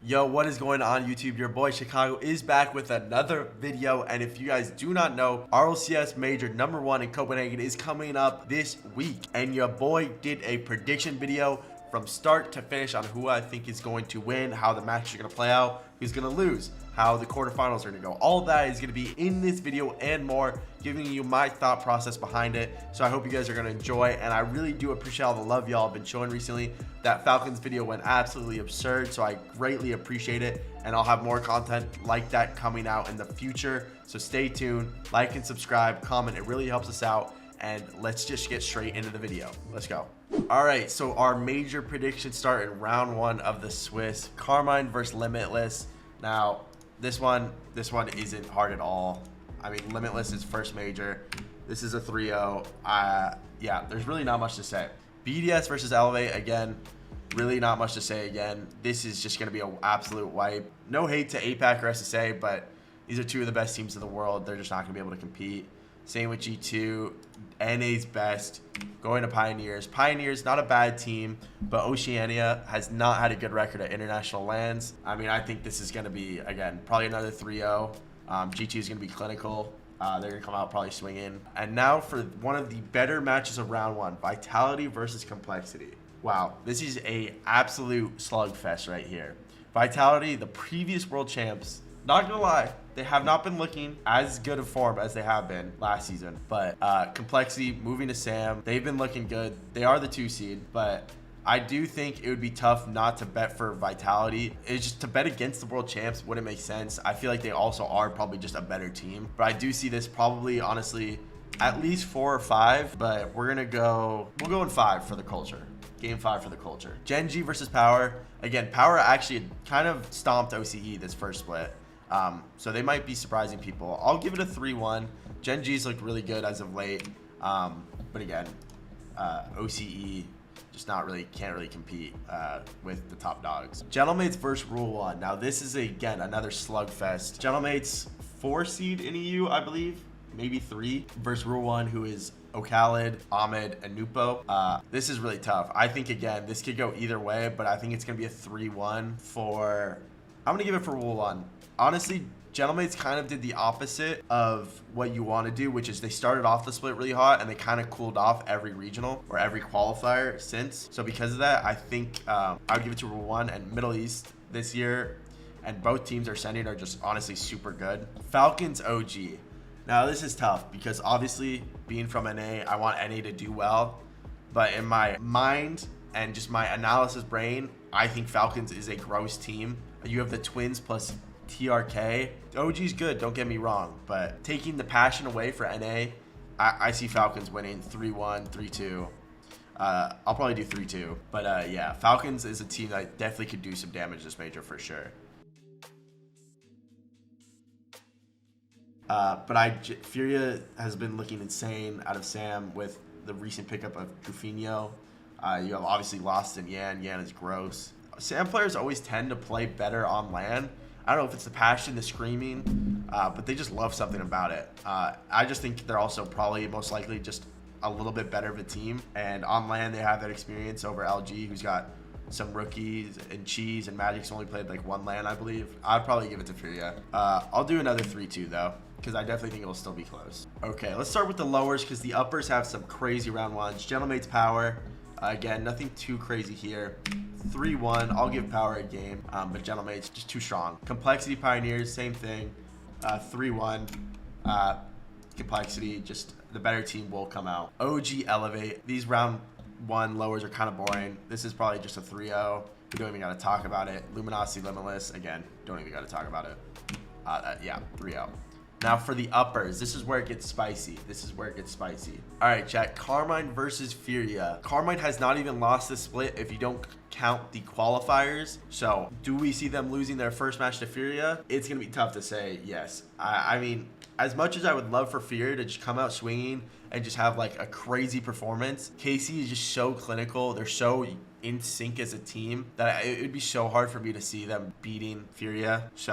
Yo, what is going on YouTube? Your boy Chicago is back with another video, and if you guys do not know, RLCS Major #1 in Copenhagen is coming up this week, and your boy did a prediction video from start to finish on who I think is going to win, how the matches are going to play out, who's going to lose, how the quarterfinals are going to go. All of that is going to be in this video and more, giving you my thought process behind it. So I hope you guys are going to enjoy, and I really do appreciate all the love y'all have been showing recently. That Falcons video went absolutely absurd, so I greatly appreciate it, and I'll have more content like that coming out in the future. So stay tuned, like and subscribe, comment, it really helps us out, and let's just get straight into the video. Let's go. All right, so our major predictions start in round 1 of the Swiss. Carmine versus Limitless. Now, this one isn't hard at all. I mean, Limitless is first major. This is a 3-0. Yeah, there's really not much to say. BDS versus Elevate, again, really not much to say again. This is just going to be an absolute wipe. No hate to APAC or SSA, but these are two of the best teams in the world. They're just not going to be able to compete. Same with G2. NA's best. Going to Pioneers. Pioneers, not a bad team, but Oceania has not had a good record at international lands. I mean, I think this is going to be, again, probably another 3-0. G2 is going to be clinical. They're going to come out probably swinging. And now for one of the better matches of round 1, Vitality versus Complexity. Wow, this is a absolute slugfest right here. Vitality, the previous world champs, not gonna lie, they have not been looking as good of form as they have been last season. But Complexity moving to Sam, they've been looking good. They are the 2 seed, but I do think it would be tough not to bet for Vitality. It's just to bet against the world champs wouldn't make sense. I feel like they also are probably just a better team. But I do see this probably, honestly, at least 4 or 5. But we'll go in 5 for the culture. Game 5 for the culture. Gen G versus Power. Again, Power actually kind of stomped OCE this first split. So they might be surprising people. I'll give it a 3-1. Gen G's looked really good as of late. But again, OCE just can't really compete with the top dogs. Gentlemates versus Rule 1. Now this is again another slugfest. Gentlemates 4 seed in EU, I believe, maybe 3, versus Rule 1, who is Okhalid, Ahmed, and Nupo. This is really tough. I think again this could go either way, but I think it's gonna be a 3-1 for. I'm gonna give it for Rule 1. Honestly, Gentlemates kind of did the opposite of what you want to do, which is they started off the split really hot and they kind of cooled off every regional or every qualifier since. So because of that, I think I would give it to Rule 1 and Middle East this year. And both teams are sending are just honestly super good. Falcons OG. Now this is tough because obviously being from NA, I want NA to do well. But in my mind and just my analysis brain, I think Falcons is a gross team. You have the Twins plus TRK. OG's good, don't get me wrong, but taking the passion away for NA, I see Falcons winning 3-1, 3-2. I'll probably do 3-2, but yeah, Falcons is a team that definitely could do some damage this major for sure. But Furia has been looking insane out of Sam with the recent pickup of Trufinho. You have obviously lost in Yan. Yan is gross. Sam players always tend to play better on LAN. I don't know if it's the passion, the screaming, but they just love something about it. I just think they're also probably most likely just a little bit better of a team. And on LAN, they have that experience over LG, who's got some rookies, and Cheese and Magic's only played like 1 LAN, I believe. I'd probably give it to Furia. I'll do another 3-2 though, because I definitely think it'll still be close. Okay, let's start with the lowers because the uppers have some crazy round 1s. Gentlemates Power. Again, nothing too crazy here. 3-1. I'll give Power a game, but Gentlemates just too strong. Complexity Pioneers, same thing. 3-1. Complexity, just the better team will come out. OG Elevate. These round 1 lowers are kind of boring. This is probably just a 3-0. We don't even got to talk about it. Luminosity Limitless. Again, don't even got to talk about it. Yeah, 3-0. Now for the uppers, this is where it gets spicy. All right, chat. Carmine versus Furia. Carmine has not even lost this split if you don't count the qualifiers. So do we see them losing their first match to Furia? It's going to be tough to say yes. I mean, as much as I would love for Furia to just come out swinging and just have like a crazy performance, KC is just so clinical. They're so in sync as a team that it would be so hard for me to see them beating Furia. So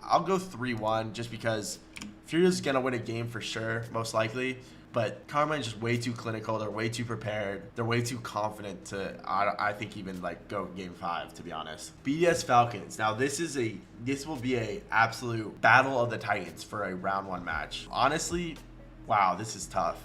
I'll go 3-1 just because Furia's gonna win a game for sure, most likely. but Carmine's just way too clinical. They're way too prepared. They're way too confident to, I think, even like go game 5, to be honest. BDS Falcons. Now this will be a absolute battle of the Titans for a round 1 match. Honestly, wow, this is tough.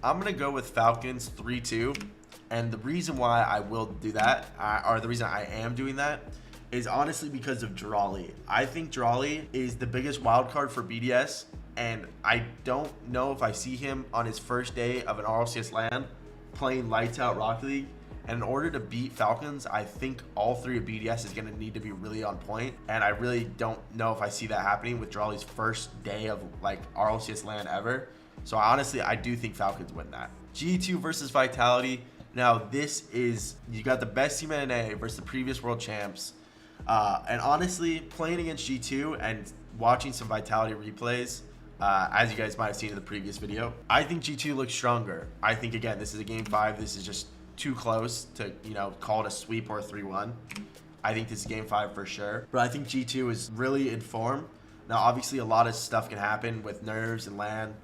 I'm gonna go with Falcons 3-2, and the reason why I will do that, or the reason I am doing that, is honestly because of Drawley. I think Drawley is the biggest wild card for BDS, and I don't know if I see him on his first day of an RLCS LAN playing lights out Rocket League. And in order to beat Falcons, I think all 3 of BDS is going to need to be really on point. And I really don't know if I see that happening with Drawley's first day of like RLCS LAN ever. So honestly, I do think Falcons win that. G2 versus Vitality. Now this is, you got the best team in NA versus the previous world champs. And honestly, playing against G2 and watching some Vitality replays, as you guys might have seen in the previous video, I think G2 looks stronger. I think, again, this is a game 5. This is just too close to, call it a sweep or a 3-1. I think this is game 5 for sure. But I think G2 is really in form. Now, obviously, a lot of stuff can happen with nerves and LAN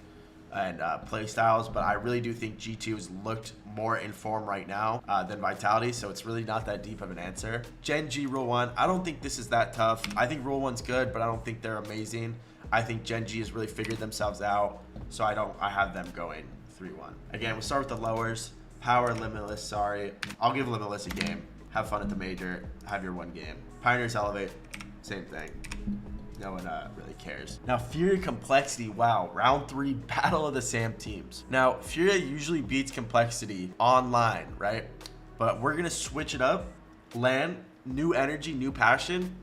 and play styles, but I really do think G2 has looked more in form right now than Vitality, so it's really not that deep of an answer. Gen G Rule 1, I don't think this is that tough. I think Rule 1's good, but I don't think they're amazing. I think Gen G has really figured themselves out, so I have them going 3-1. Again, we'll start with the lowers. Power, Limitless, sorry. I'll give Limitless a game. Have fun at the major. Have your 1 game. Pioneers Elevate, same thing. No one really cares. Now, Furia Complexity, wow. Round 3, Battle of the SAM teams. Now, Furia usually beats Complexity online, right? But we're going to switch it up. LAN, new energy, new passion.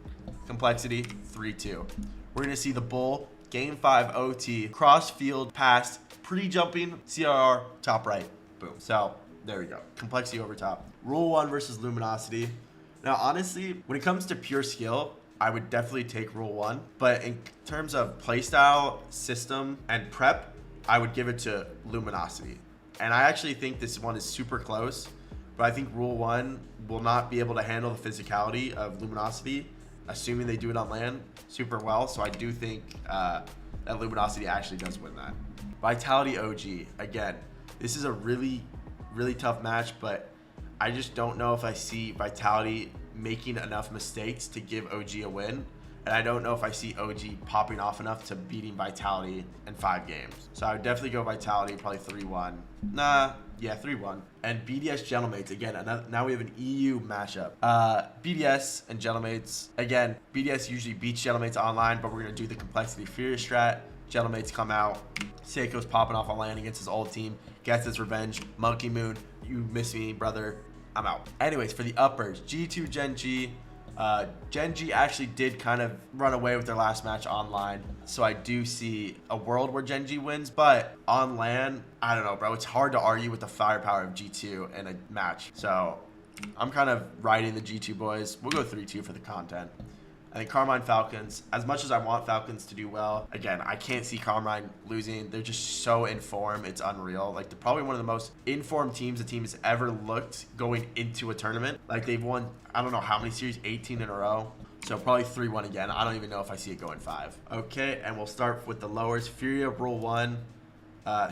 Complexity, 3-2. We're going to see the Bull, game 5 OT, cross field, pass, pre-jumping, CRR, top right. Boom. So, there we go. Complexity over top. Rule 1 versus Luminosity. Now, honestly, when it comes to pure skill, I would definitely take Rule 1. But in terms of playstyle, system, and prep, I would give it to Luminosity. And I actually think this one is super close. But I think Rule 1 will not be able to handle the physicality of Luminosity, assuming they do it on LAN super well. So I do think that Luminosity actually does win that. Vitality OG. Again, this is a really, really tough match, but I just don't know if I see Vitality making enough mistakes to give OG a win. And I don't know if I see OG popping off enough to beating Vitality in 5 games. So I would definitely go Vitality, probably 3-1. Yeah, 3-1. And BDS Gentlemates, again, now we have an EU matchup. BDS and Gentlemates, again, BDS usually beats Gentlemates online, but we're going to do the Complexity Fury strat. Gentlemates come out. Seiko's popping off on LAN against his old team. Gets his revenge. Monkey Moon, you miss me, brother. I'm out. Anyways, for the uppers, G2 Gen G. Gen G actually did kind of run away with their last match online. So I do see a world where Gen G wins, but on LAN, I don't know, bro. It's hard to argue with the firepower of G2 in a match. So I'm kind of riding the G2 boys. We'll go 3-2 for the content. I think Carmine Falcons, as much as I want Falcons to do well, again, I can't see Carmine losing. They're just so in form. It's unreal. Like, they're probably one of the most informed teams the team has ever looked going into a tournament. Like, they've won, I don't know how many series, 18 in a row. So probably 3-1 again. I don't even know if I see it going 5. Okay, and we'll start with the lowers. Furia, Rule 1.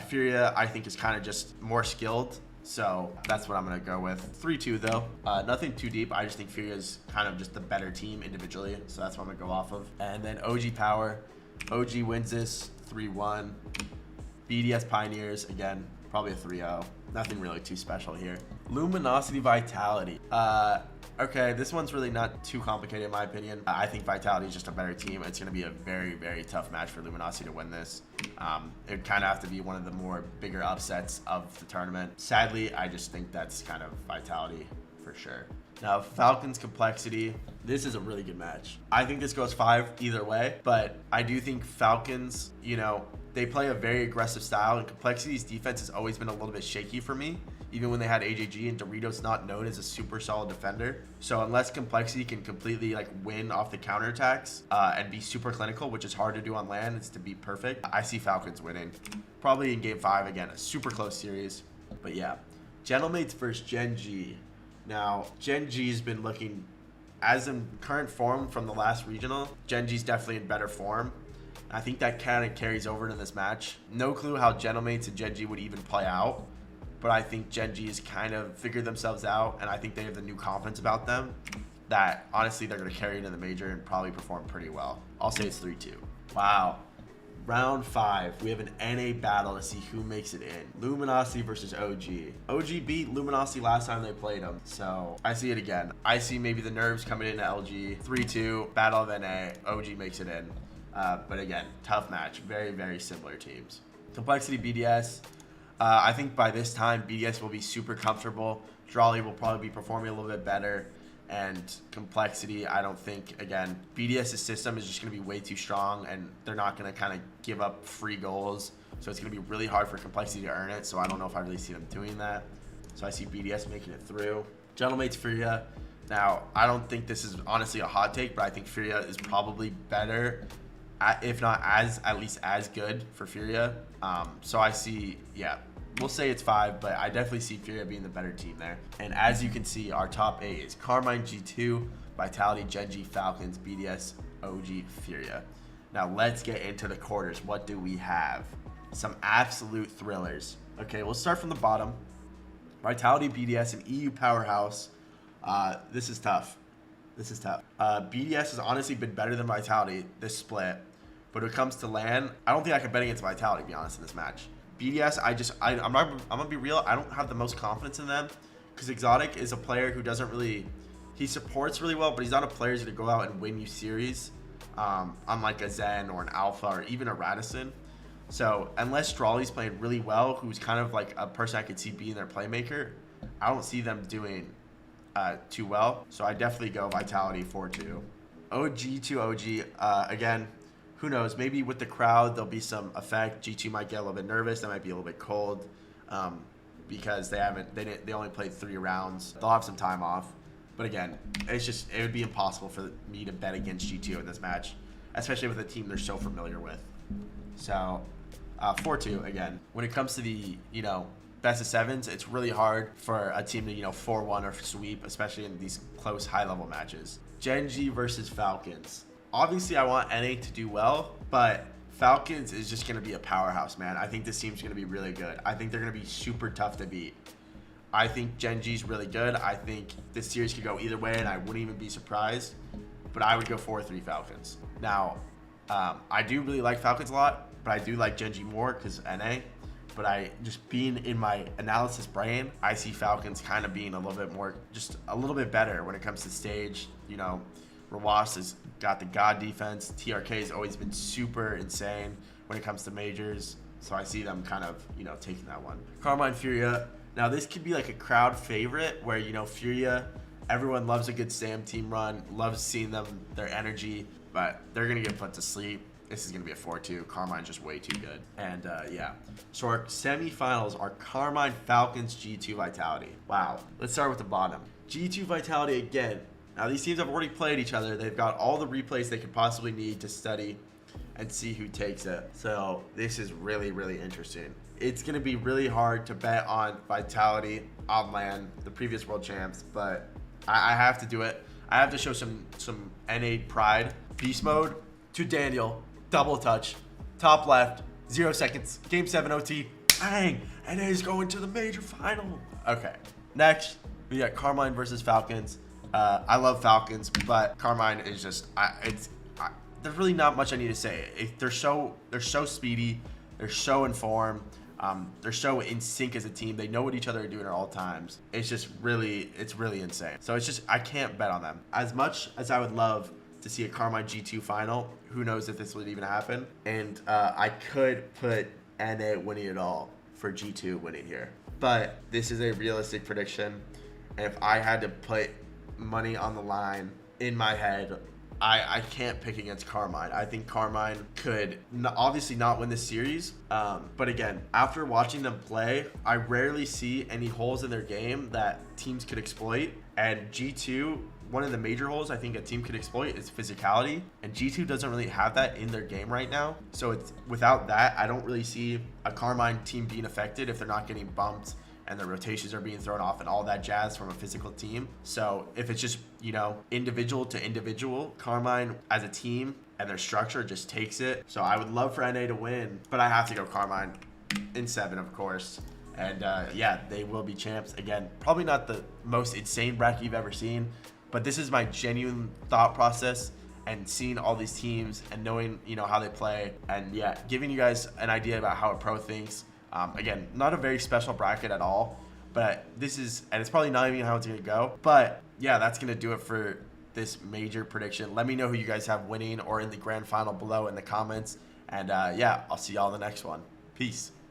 Furia, I think, is kind of just more skilled. So that's what I'm going to go with. 3-2 though. Nothing too deep. I just think Furia is kind of just the better team individually. So that's what I'm going to go off of. And then OG Power. OG wins this 3-1. BDS Pioneers, again, probably a 3-0. Nothing really too special here. Luminosity Vitality. Okay, this one's really not too complicated in my opinion. I think Vitality is just a better team. It's going to be a very, very tough match for Luminosity to win this. It would kind of have to be one of the more bigger upsets of the tournament. Sadly, I just think that's kind of Vitality for sure. Now, Falcons Complexity. This is a really good match. I think this goes 5 either way, but I do think Falcons, they play a very aggressive style, and Complexity's defense has always been a little bit shaky for me. Even when they had AJG, and Doritos not known as a super solid defender. So unless Complexity can completely win off the counterattacks and be super clinical, which is hard to do on LAN, it's to be perfect, I see Falcons winning. Probably in game 5, again, a super close series. But yeah, Gentlemates versus Gen G. Now, Gen G has been looking, as in current form from the last regional, Gen G's definitely in better form. I think that kind of carries over to this match. No clue how Gentlemates and Gen G would even play out, but I think Gen G has kind of figured themselves out, and I think they have the new confidence about them that honestly they're going to carry into the major and probably perform pretty well. I'll say it's 3-2. Wow. Round 5, we have an NA battle to see who makes it in. Luminosity versus OG. OG beat Luminosity last time they played them, so I see it again. I see maybe the Nerves coming into LG. 3-2, battle of NA, OG makes it in. But again, tough match. Very, very similar teams. Complexity BDS. I think by this time, BDS will be super comfortable. Drawley will probably be performing a little bit better. And Complexity, I don't think, again, BDS's system is just going to be way too strong, and they're not going to kind of give up free goals. So it's going to be really hard for Complexity to earn it. So I don't know if I really see them doing that. So I see BDS making it through. Gentlemates Furia. Now, I don't think this is honestly a hot take, but I think Furia is probably better, if not at least as good for Furia. So I see, yeah, we'll say it's 5, but I definitely see Furia being the better team there. And as you can see, our top 8 is Carmine, G2, Vitality, Gen G, Falcons, BDS, OG, Furia. Now let's get into the quarters. What do we have? Some absolute thrillers. Okay, we'll start from the bottom. Vitality, BDS, and EU powerhouse. This is tough. This is tough. BDS has honestly been better than Vitality this split. But when it comes to LAN, I don't think I can bet against Vitality, to be honest, in this match. BDS, I'm gonna be real. I don't have the most confidence in them because Exotic is a player who doesn't really, he supports really well, but he's not a player who's gonna go out and win you series, unlike a Zen or an Alpha or even a Radisson. So unless Strawley's playing really well, who's kind of like a person I could see being their playmaker, I don't see them doing too well. So I definitely go Vitality 4-2. OG to OG, again. Who knows? Maybe with the crowd, there'll be some effect. G2 might get a little bit nervous. They might be a little bit cold because they only played 3 rounds. They'll have some time off. But again, it would be impossible for me to bet against G2 in this match, especially with a team they're so familiar with. So 4-2 again. When it comes to the, best of 7s, it's really hard for a team to, 4-1 or sweep, especially in these close high-level matches. Gen G versus Falcons. Obviously, I want NA to do well, but Falcons is just going to be a powerhouse, man. I think this team's going to be really good. I think they're going to be super tough to beat. I think Gen G's really good. I think this series could go either way, and I wouldn't even be surprised. But I would go 4-3 Falcons. Now, I do really like Falcons a lot, but I do like Gen G more because NA. But just being in my analysis brain, I see Falcons kind of being a little bit more, just a little bit better when it comes to stage, Rawas has got the God defense. TRK has always been super insane when it comes to majors. So I see them kind of, taking that one. Carmine Furia. Now this could be like a crowd favorite where, Furia, everyone loves a good Sam team run, loves seeing them, their energy, but they're going to get put to sleep. This is going to be a 4-2. Carmine's just way too good. And yeah. So our semifinals are Carmine, Falcons, G2, Vitality. Wow. Let's start with the bottom. G2 Vitality again. Now, these teams have already played each other. They've got all the replays they could possibly need to study and see who takes it. So this is really, really interesting. It's going to be really hard to bet on Vitality on LAN, the previous world champs, but I have to do it. I have to show some NA pride. Beast mode to Daniel. Double touch. Top left. 0 seconds. Game 7 OT. Bang! NA is going to the major final. Okay. Next, we got Carmine versus Falcons. I love Falcons, but Carmine is just there's really not much I need to say. They're so speedy, they're so informed, they're so in sync as a team. They know what each other are doing at all times. It's really insane. So I can't bet on them. As much as I would love to see a Carmine G2 final, who knows if this would even happen. And I could put NA winning it all for G2 winning here. But this is a realistic prediction. And if I had to put money on the line in my head, I can't pick against Carmine. I think Carmine could obviously not win this series, but again, after watching them play, I rarely see any holes in their game that teams could exploit. And G2, one of the major holes I think a team could exploit is physicality, and G2 doesn't really have that in their game right now. So without that, I don't really see a Carmine team being affected if they're not getting bumped and the rotations are being thrown off and all that jazz from a physical team. So if it's just, individual to individual, Carmine as a team and their structure just takes it. So I would love for NA to win, but I have to go Carmine in 7, of course. And yeah, they will be champs. Again, probably not the most insane bracket you've ever seen, but this is my genuine thought process and seeing all these teams and knowing, you know, how they play, and yeah, giving you guys an idea about how a pro thinks. Again, not a very special bracket at all, but this is, and it's probably not even how it's going to go. But yeah, that's going to do it for this major prediction. Let me know who you guys have winning or in the grand final below in the comments. And yeah, I'll see y'all in the next one. Peace.